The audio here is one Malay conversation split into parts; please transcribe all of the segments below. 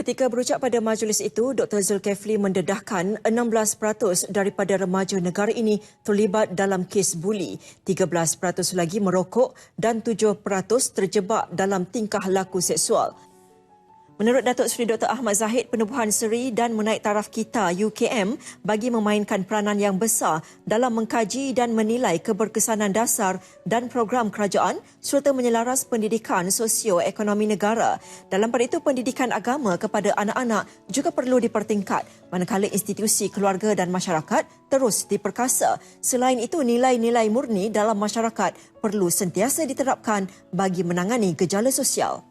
Ketika berucap pada majlis itu, Dr. Zulkifli mendedahkan 16% daripada remaja negara ini terlibat dalam kes buli, 13% lagi merokok dan 7% terjebak dalam tingkah laku seksual. Menurut Datuk Seri Dr. Ahmad Zahid, penubuhan seri dan menaik taraf kita UKM bagi memainkan peranan yang besar dalam mengkaji dan menilai keberkesanan dasar dan program kerajaan serta menyelaras pendidikan sosio-ekonomi negara. Dalam pada itu, pendidikan agama kepada anak-anak juga perlu dipertingkat, manakala institusi keluarga dan masyarakat terus diperkasa. Selain itu, nilai-nilai murni dalam masyarakat perlu sentiasa diterapkan bagi menangani gejala sosial.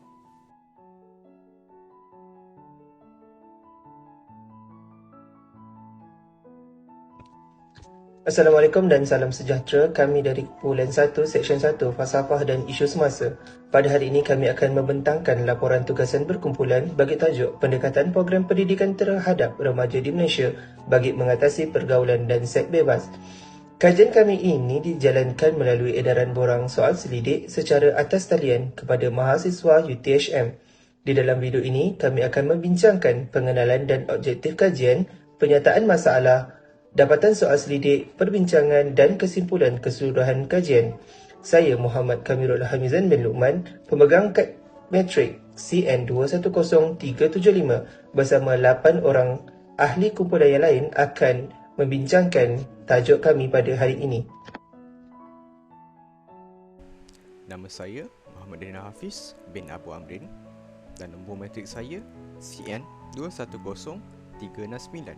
Assalamualaikum dan salam sejahtera. Kami dari Kumpulan 1, Seksyen 1, Falsafah dan Isu Semasa. Pada hari ini kami akan membentangkan laporan tugasan berkumpulan bagi tajuk Pendekatan Program Pendidikan Terhadap Remaja di Malaysia bagi mengatasi pergaulan dan seks bebas. Kajian kami ini dijalankan melalui edaran borang soal selidik secara atas talian kepada mahasiswa UTHM. Di dalam video ini, kami akan membincangkan pengenalan dan objektif kajian, penyataan masalah, dapatan soal selidik, perbincangan dan kesimpulan keseluruhan kajian. Saya Muhammad Kamirul Hamizan bin Luqman, pemegang kad metrik CN210375 bersama 8 orang ahli kumpulan yang lain akan membincangkan tajuk kami pada hari ini. Nama saya Muhammad Dina Hafiz bin Abu Amrin dan nombor metrik saya CN210369.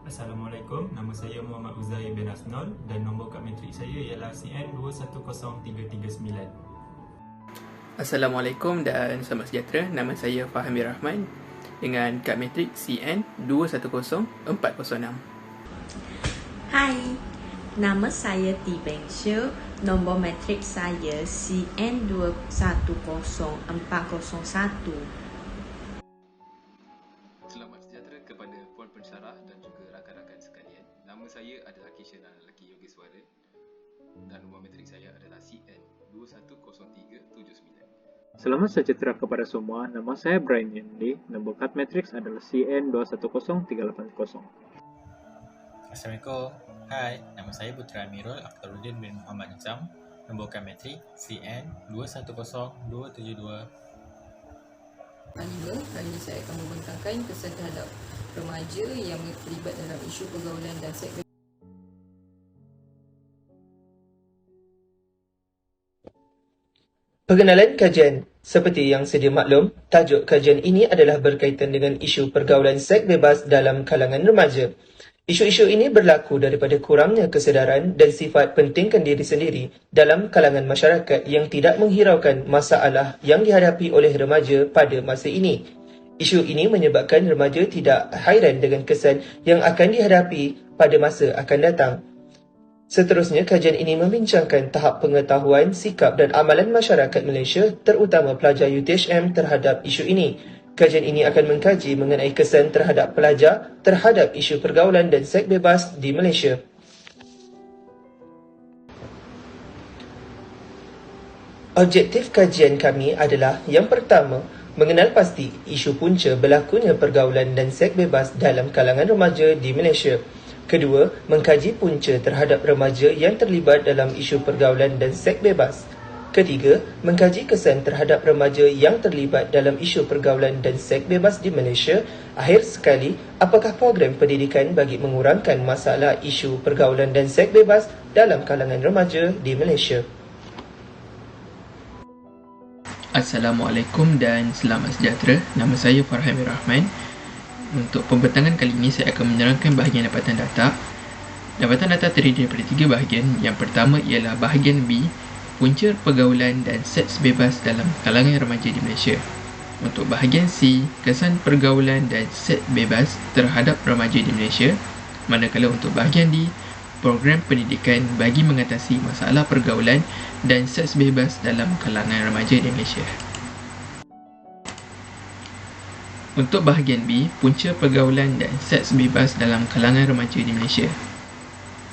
Assalamualaikum, nama saya Muhammad Uzair bin Asnol dan nombor kad metrik saya ialah CN210339. Assalamualaikum dan selamat sejahtera. Nama saya Fahmi Rahman dengan kad metrik CN210406. Hai, nama saya T. Beng Shu, nombor metrik saya CN210401. Selamat sejahtera kepada Puan Pensyarah dan juga rakan-rakan sekalian. Nama saya adalah Kishan Lelaki Yogeswara dan nombor metrik saya adalah CN210379. Selamat sejahtera kepada semua. Nama saya Brian Yendi. Nombor kad matriks adalah CN210380. Assalamualaikum. Hai, nama saya Putra Amirul Akhtaruddin bin Muhammad Nizam. Nombor kad metrik CN210272. Kali ini saya akan membentangkan kesan terhadap remaja yang terlibat dalam isu pergaulan dan seks. Pengenalan kajian. Seperti yang sedia maklum, tajuk kajian ini adalah berkaitan dengan isu pergaulan seks bebas dalam kalangan remaja. Isu-isu ini berlaku daripada kurangnya kesedaran dan sifat pentingkan diri sendiri dalam kalangan masyarakat yang tidak menghiraukan masalah yang dihadapi oleh remaja pada masa ini. Isu ini menyebabkan remaja tidak hairan dengan kesan yang akan dihadapi pada masa akan datang. Seterusnya, kajian ini membincangkan tahap pengetahuan, sikap dan amalan masyarakat Malaysia terutama pelajar UTHM terhadap isu ini. Kajian ini akan mengkaji mengenai kesan terhadap pelajar terhadap isu pergaulan dan seks bebas di Malaysia. Objektif kajian kami adalah yang pertama, mengenal pasti isu punca berlakunya pergaulan dan seks bebas dalam kalangan remaja di Malaysia. Kedua, mengkaji punca terhadap remaja yang terlibat dalam isu pergaulan dan seks bebas. Ketiga, mengkaji kesan terhadap remaja yang terlibat dalam isu pergaulan dan seks bebas di Malaysia. Akhir sekali, apakah program pendidikan bagi mengurangkan masalah isu pergaulan dan seks bebas dalam kalangan remaja di Malaysia? Assalamualaikum dan selamat sejahtera. Nama saya Farhami Rahman. Untuk pembentangan kali ini, saya akan menerangkan bahagian dapatan data. Dapatan data terdiri daripada 3 bahagian. Yang pertama ialah bahagian B, punca pergaulan dan seks bebas dalam kalangan remaja di Malaysia. Untuk bahagian C, kesan pergaulan dan seks bebas terhadap remaja di Malaysia. Manakala untuk bahagian D, program pendidikan bagi mengatasi masalah pergaulan dan seks bebas dalam kalangan remaja di Malaysia. Untuk bahagian B, punca pergaulan dan seks bebas dalam kalangan remaja di Malaysia.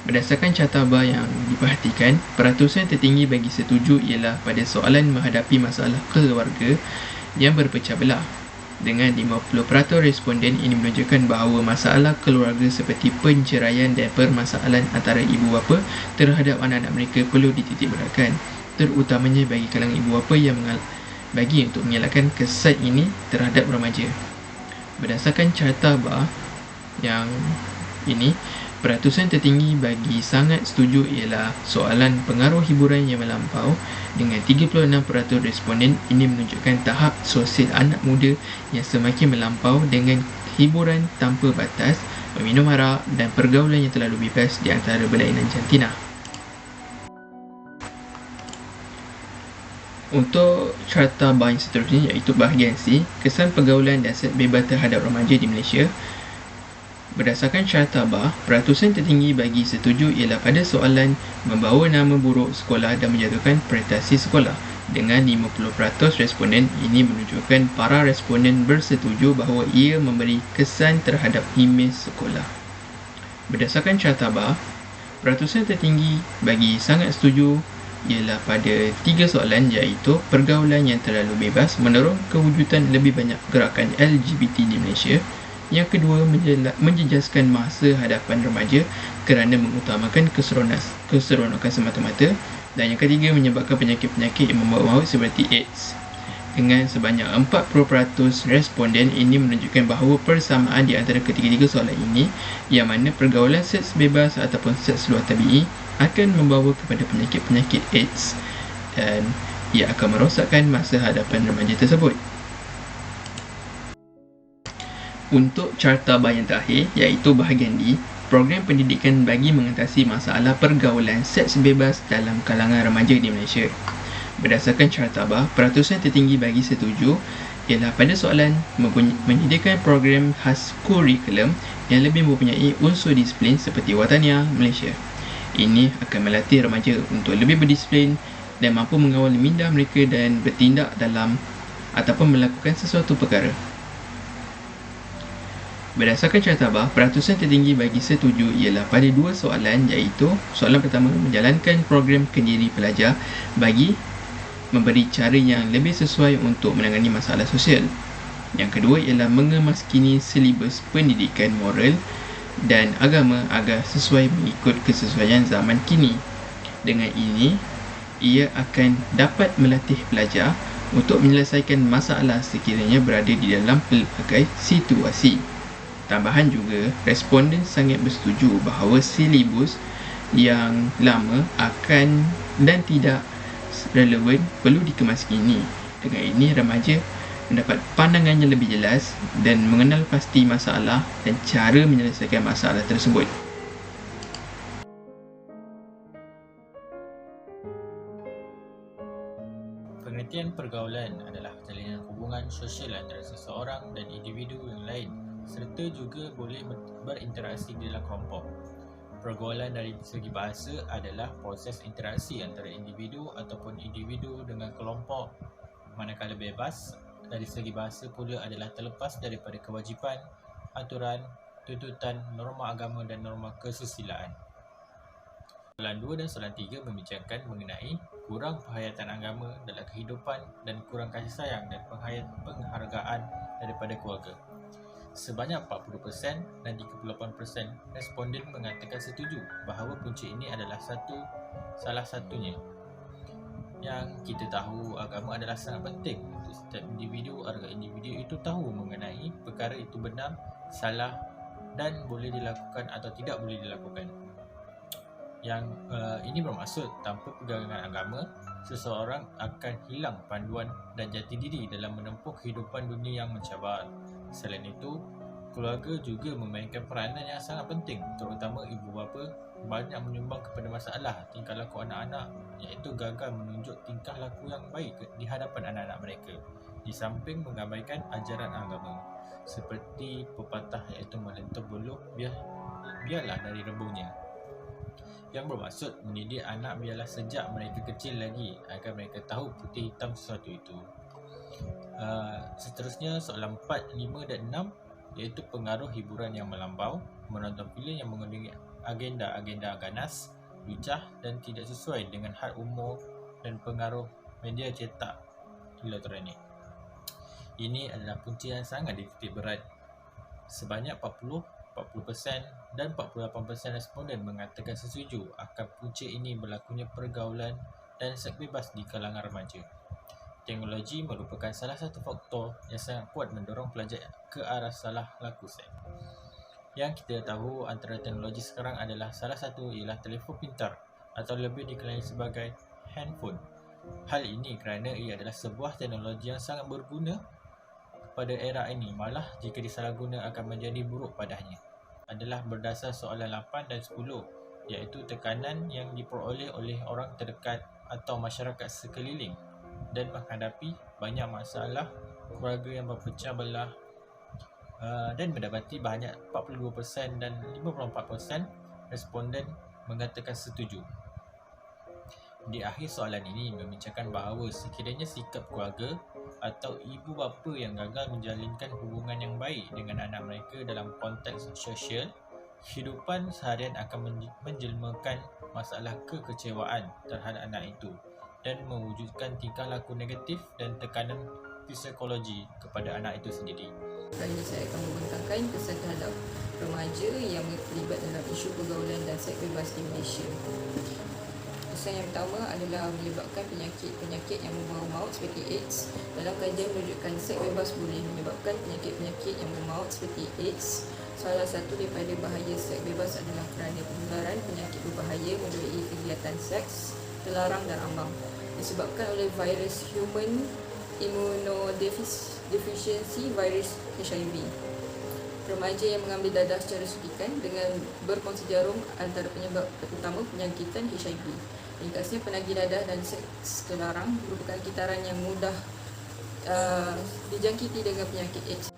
Berdasarkan catabah yang diperhatikan, peratusan tertinggi bagi setuju ialah pada soalan menghadapi masalah keluarga yang berpecah belah. Dengan 50% responden ini menunjukkan bahawa masalah keluarga seperti penceraian dan permasalahan antara ibu bapa terhadap anak-anak mereka perlu dititikberatkan, terutamanya bagi kalangan ibu bapa yang bagi untuk mengelakkan kesan ini terhadap remaja. Berdasarkan carta bar yang ini, peratusan tertinggi bagi sangat setuju ialah soalan pengaruh hiburan yang melampau. Dengan 36% responden ini menunjukkan tahap sosial anak muda yang semakin melampau dengan hiburan tanpa batas, meminum arak dan pergaulan yang terlalu bebas di antara berlainan jantina. Untuk carta bar yang seterusnya iaitu bahagian C, kesan pergaulan dan seks bebas terhadap remaja di Malaysia. Berdasarkan carta bar, peratusan tertinggi bagi setuju ialah pada soalan membawa nama buruk sekolah dan menjatuhkan prestasi sekolah. Dengan 50% responden ini menunjukkan para responden bersetuju bahawa ia memberi kesan terhadap imej sekolah. Berdasarkan carta bar, peratusan tertinggi bagi sangat setuju ialah pada 3 soalan iaitu pergaulan yang terlalu bebas mendorong kewujudan lebih banyak gerakan LGBT di Malaysia. Yang kedua, menjejaskan masa hadapan remaja kerana mengutamakan keseronokan semata-mata. Dan yang ketiga, menyebabkan penyakit-penyakit yang membawa maut seperti AIDS. Dengan sebanyak 40% responden ini menunjukkan bahawa persamaan di antara ketiga-tiga soalan ini, yang mana pergaulan seks bebas ataupun seks luar tabi'i akan membawa kepada penyakit-penyakit AIDS dan ia akan merosakkan masa hadapan remaja tersebut. Untuk carta bar yang terakhir iaitu bahagian D, program pendidikan bagi mengatasi masalah pergaulan seks bebas dalam kalangan remaja di Malaysia. Berdasarkan carta bar, peratusan tertinggi bagi setuju ialah pada soalan menyediakan program khas kurikulum yang lebih mempunyai unsur disiplin seperti Wataniah Malaysia. Ini akan melatih remaja untuk lebih berdisiplin dan mampu mengawal minda mereka dan bertindak dalam ataupun melakukan sesuatu perkara. Berdasarkan carta bar, peratusan tertinggi bagi setuju ialah pada 2 soalan iaitu soalan pertama menjalankan program kendiri pelajar bagi memberi cara yang lebih sesuai untuk menangani masalah sosial. Yang kedua ialah mengemaskini silibus pendidikan moral dan agama agar sesuai mengikut kesesuaian zaman kini. Dengan ini, ia akan dapat melatih pelajar untuk menyelesaikan masalah sekiranya berada di dalam pelbagai situasi. Tambahan juga, responden sangat bersetuju bahawa silibus yang lama akan dan tidak relevan perlu dikemaskini. Dengan ini, remaja mendapat pandangan yang lebih jelas dan mengenal pasti masalah dan cara menyelesaikan masalah tersebut. Pengertian pergaulan adalah jalinan hubungan sosial antara seseorang dan individu yang lain serta juga boleh berinteraksi di dalam kelompok. Pergaulan dari segi bahasa adalah proses interaksi antara individu ataupun individu dengan kelompok, manakala bebas dari segi bahasa pula adalah terlepas daripada kewajipan, aturan, tuntutan, norma agama dan norma kesusilaan. Soalan 2 dan soalan 3 membincangkan mengenai kurang penghayatan agama dalam kehidupan dan kurang kasih sayang dan penghargaan daripada keluarga. Sebanyak 40% dan 38% responden mengatakan setuju bahawa punca ini adalah salah satunya. Yang kita tahu agama adalah sangat penting untuk setiap individu agar individu itu tahu mengenai perkara itu benar, salah dan boleh dilakukan atau tidak boleh dilakukan. Yang ini bermaksud tanpa pegangan agama, seseorang akan hilang panduan dan jati diri dalam menempuh kehidupan dunia yang mencabar. Selain itu, keluarga juga memainkan peranan yang sangat penting, terutama ibu bapa banyak menyumbang kepada masalah tingkah laku anak-anak iaitu gagal menunjuk tingkah laku yang baik di hadapan anak-anak mereka di samping mengabaikan ajaran agama. Seperti pepatah iaitu melentur buluh biarlah dari rebungnya, yang bermaksud mendidik anak biarlah sejak mereka kecil lagi agar mereka tahu putih hitam sesuatu itu. Seterusnya soalan 4, 5 dan 6 iaitu pengaruh hiburan yang melampau, menonton filem yang mengandungi agenda-agenda ganas, lucah dan tidak sesuai dengan had umur dan pengaruh media cetak elektronik. Ini adalah punca yang sangat dititik berat. Sebanyak 40% dan 48% responden mengatakan setuju akan punca ini berlakunya pergaulan dan seks bebas di kalangan remaja. Teknologi merupakan salah satu faktor yang sangat kuat mendorong pelajar ke arah salah laku seks. Yang kita tahu antara teknologi sekarang adalah salah satu ialah telefon pintar atau lebih dikenali sebagai handphone. Hal ini kerana ia adalah sebuah teknologi yang sangat berguna pada era ini, malah jika disalahguna akan menjadi buruk padanya. Adalah berdasar soalan 8 dan 10, iaitu tekanan yang diperoleh oleh orang terdekat atau masyarakat sekeliling dan menghadapi banyak masalah keluarga yang berpecah belah dan mendapati banyak 42% dan 54% responden mengatakan setuju. Di akhir soalan ini membincangkan bahawa sekiranya sikap keluarga atau ibu bapa yang gagal menjalinkan hubungan yang baik dengan anak mereka dalam konteks sosial, kehidupan seharian akan menjelmakan masalah kekecewaan terhadap anak itu dan mewujudkan tingkah laku negatif dan tekanan psikologi kepada anak itu sendiri. Kali ini saya akan membentangkan kesan terhadap remaja yang terlibat dalam isu pergaulan dan seks bebas di Malaysia. Kesan yang pertama adalah menyebabkan penyakit-penyakit yang membawa maut seperti AIDS. Dalam kajian menunjukkan seks bebas boleh menyebabkan penyakit-penyakit yang membawa maut seperti AIDS. Salah satu daripada bahaya seks bebas adalah kerana penularan penyakit berbahaya melalui kegiatan seks terlarang dan ambang disebabkan oleh virus human immunodeficiency virus HIV. Remaja yang mengambil dadah secara suntikan dengan berkongsi jarum antara penyebab utama penjangkitan HIV. Ringkasnya, penagih dadah dan seks terlarang merupakan kitaran yang mudah dijangkiti dengan penyakit AIDS.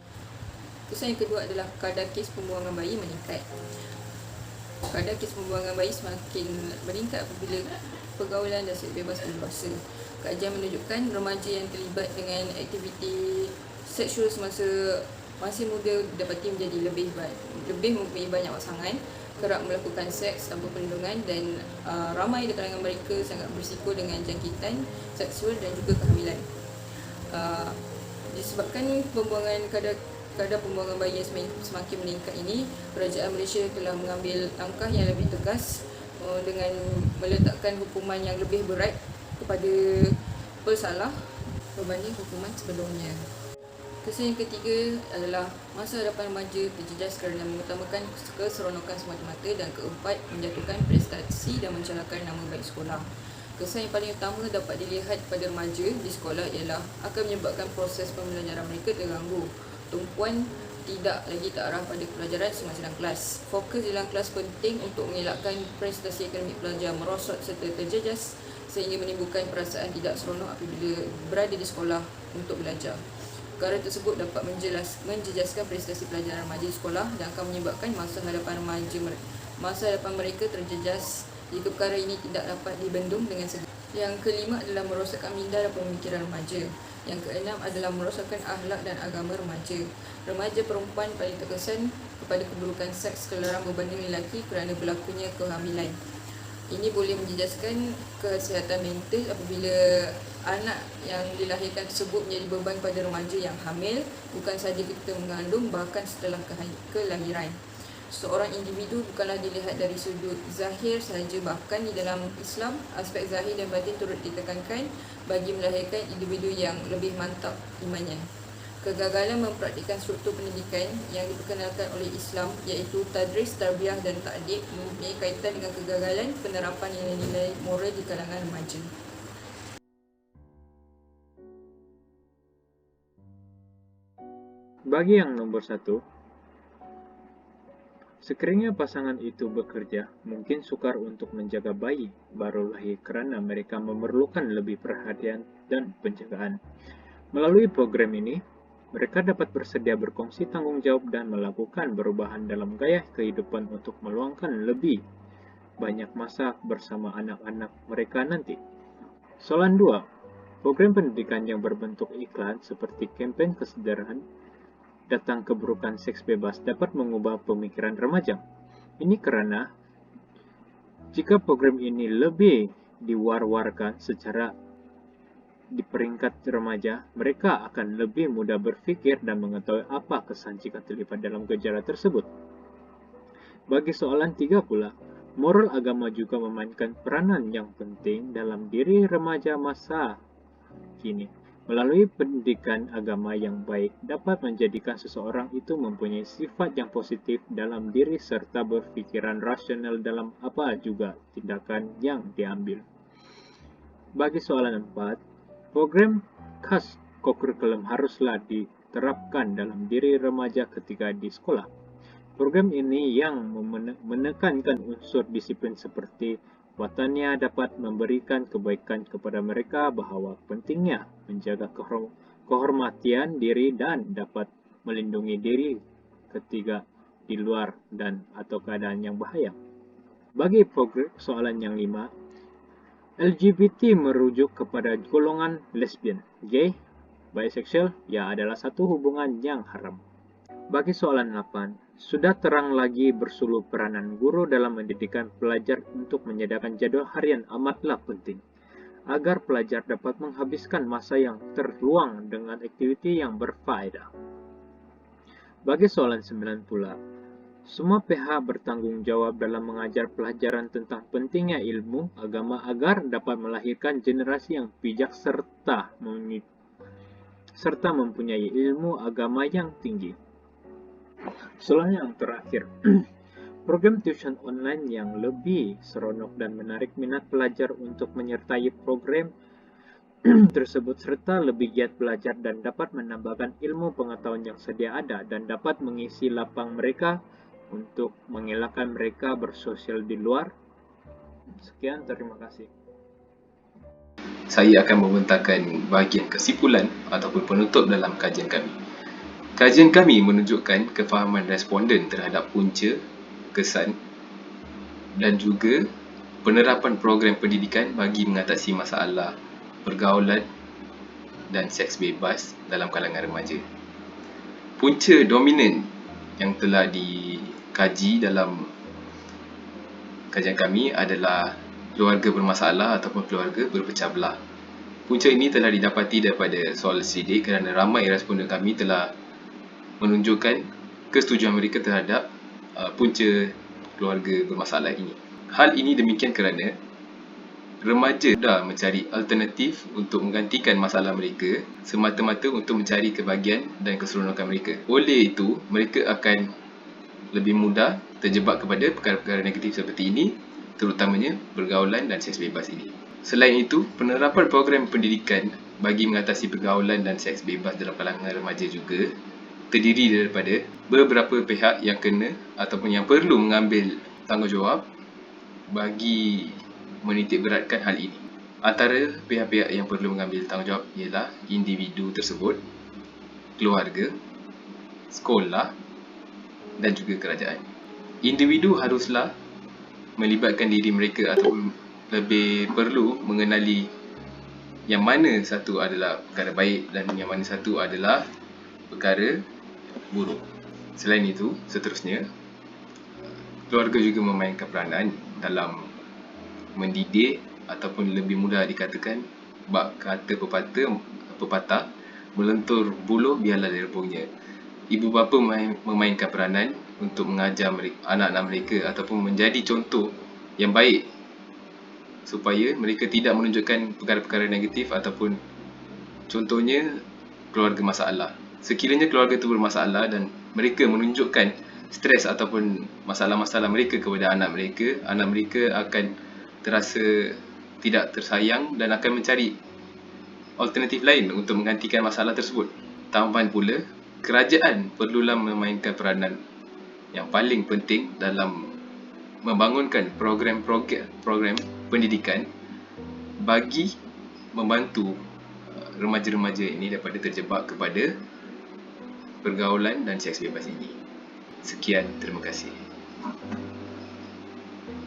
Kesan yang kedua adalah kadar kes pembuangan bayi meningkat. Kadar kes pembuangan bayi semakin meningkat apabila pergaulan dan seks bebas dewasa. Kajian menunjukkan remaja yang terlibat dengan aktiviti seksual semasa masih muda dapati menjadi lebih mempunyai banyak pasangan, kerap melakukan seks tanpa perlindungan dan ramai di kalangan mereka sangat berisiko dengan jangkitan seksual dan juga kehamilan. Disebabkan kadar pembuangan bayi yang semakin meningkat ini, kerajaan Malaysia telah mengambil langkah yang lebih tegas dengan meletakkan hukuman yang lebih berat kepada pesalah berbanding hukuman sebelumnya. Kesan yang ketiga adalah masa hadapan remaja terjejas kerana mengutamakan keseronokan semata-mata, dan keempat, menjatuhkan prestasi dan mencelakakan nama baik sekolah. Kesan yang paling utama dapat dilihat pada remaja di sekolah ialah akan menyebabkan proses pembelajaran mereka terganggu. Tumpuan tidak lagi terarah pada pelajaran semasa dalam kelas. Fokus dalam kelas penting untuk mengelakkan prestasi akademik pelajar merosot serta terjejas sehingga menimbulkan perasaan tidak seronok apabila berada di sekolah untuk belajar. Perkara tersebut dapat menjejaskan prestasi pelajaran remaja di sekolah dan akan menyebabkan masa hadapan mereka terjejas jika perkara ini tidak dapat dibendung dengan segera. Yang kelima adalah merosakkan minda dan pemikiran remaja. Yang keenam adalah merosakkan akhlak dan agama remaja. Remaja perempuan paling terkesan kepada keburukan seks terlarang berbanding lelaki kerana berlakunya kehamilan. Ini boleh menjejaskan kesihatan mental apabila anak yang dilahirkan tersebut menjadi beban pada remaja yang hamil, bukan sahaja ketika mengandung, bahkan setelah kelahiran. Seorang individu bukanlah dilihat dari sudut zahir sahaja, bahkan di dalam Islam, aspek zahir dan batin turut ditekankan bagi melahirkan individu yang lebih mantap imannya. Kegagalan mempraktikkan struktur pendidikan yang diperkenalkan oleh Islam iaitu tadris, tarbiyah dan ta'dib mempunyai kaitan dengan kegagalan penerapan nilai-nilai moral di kalangan remaja. Bagi yang nombor 1, sekiranya pasangan itu bekerja, mungkin sukar untuk menjaga bayi baru lahir kerana mereka memerlukan lebih perhatian dan penjagaan. Melalui program ini, mereka dapat bersedia berkongsi tanggungjawab dan melakukan perubahan dalam gaya kehidupan untuk meluangkan lebih banyak masa bersama anak-anak mereka nanti. Soalan 2. Program pendidikan yang berbentuk iklan seperti kempen kesedaran datang keburukan seks bebas dapat mengubah pemikiran remaja. Ini kerana jika program ini lebih diwar-warkan secara di peringkat remaja, mereka akan lebih mudah berfikir dan mengetahui apa kesan jika terlibat dalam gejala tersebut. Bagi soalan 3 pula, moral agama juga memainkan peranan yang penting dalam diri remaja masa kini. Melalui pendidikan agama yang baik dapat menjadikan seseorang itu mempunyai sifat yang positif dalam diri serta berfikiran rasional dalam apa juga tindakan yang diambil. Bagi soalan 4, program khas kokurikulum haruslah diterapkan dalam diri remaja ketika di sekolah. Program ini yang menekankan unsur disiplin seperti watania dapat memberikan kebaikan kepada mereka bahawa pentingnya menjaga kehormatan diri dan dapat melindungi diri ketika di luar dan atau keadaan yang bahaya. Bagi program soalan yang 5, LGBT merujuk kepada golongan lesbian, gay, bisexual, ia adalah satu hubungan yang haram. Bagi soalan 8, sudah terang lagi bersuluh peranan guru dalam mendidikan pelajar untuk menyediakan jadual harian amatlah penting, agar pelajar dapat menghabiskan masa yang terluang dengan aktiviti yang berfaedah. Bagi soalan 9 pula, semua pihak bertanggung jawab dalam mengajar pelajaran tentang pentingnya ilmu agama agar dapat melahirkan generasi yang bijak serta mempunyai ilmu agama yang tinggi. Soalan yang terakhir, program tuition online yang lebih seronok dan menarik minat pelajar untuk menyertai program tersebut serta lebih giat belajar dan dapat menambahkan ilmu pengetahuan yang sedia ada dan dapat mengisi lapang mereka untuk mengelakkan mereka bersosial di luar. Sekian, terima kasih. Saya akan membentangkan bahagian kesimpulan ataupun penutup dalam kajian kami. Kajian kami menunjukkan kefahaman responden terhadap punca, kesan dan juga penerapan program pendidikan bagi mengatasi masalah pergaulan dan seks bebas dalam kalangan remaja. Punca dominan yang telah dikaji dalam kajian kami adalah keluarga bermasalah ataupun keluarga berpecah belah. Punca ini telah didapati daripada soal selidik kerana ramai responden kami telah menunjukkan kesetujuan mereka terhadap punca keluarga bermasalah ini. Hal ini demikian kerana remaja dah mencari alternatif untuk menggantikan masalah mereka semata-mata untuk mencari kebahagiaan dan keseronokan mereka. Oleh itu, mereka akan lebih mudah terjebak kepada perkara-perkara negatif seperti ini, terutamanya pergaulan dan seks bebas ini. Selain itu, penerapan program pendidikan bagi mengatasi pergaulan dan seks bebas dalam kalangan remaja juga terdiri daripada beberapa pihak yang kena ataupun yang perlu mengambil tanggungjawab bagi menitikberatkan hal ini. Antara pihak-pihak yang perlu mengambil tanggungjawab ialah individu tersebut, keluarga, sekolah dan juga kerajaan. Individu haruslah melibatkan diri mereka ataupun lebih perlu mengenali yang mana satu adalah perkara baik dan yang mana satu adalah perkara buruk. Selain itu, seterusnya, keluarga juga memainkan peranan dalam mendidik ataupun lebih mudah dikatakan bab kata pepatah melentur buluh biarlah dia punya. Ibu bapa memainkan peranan untuk mengajar anak-anak mereka ataupun menjadi contoh yang baik supaya mereka tidak menunjukkan perkara-perkara negatif ataupun contohnya keluarga masalah. Sekiranya keluarga itu bermasalah dan mereka menunjukkan stres ataupun masalah-masalah mereka kepada anak mereka akan terasa tidak tersayang dan akan mencari alternatif lain untuk menggantikan masalah tersebut. Tambahan pula, kerajaan perlulah memainkan peranan yang paling penting dalam membangunkan program pendidikan bagi membantu remaja-remaja ini daripada terjebak kepada pergaulan dan seks bebas ini. Sekian, terima kasih.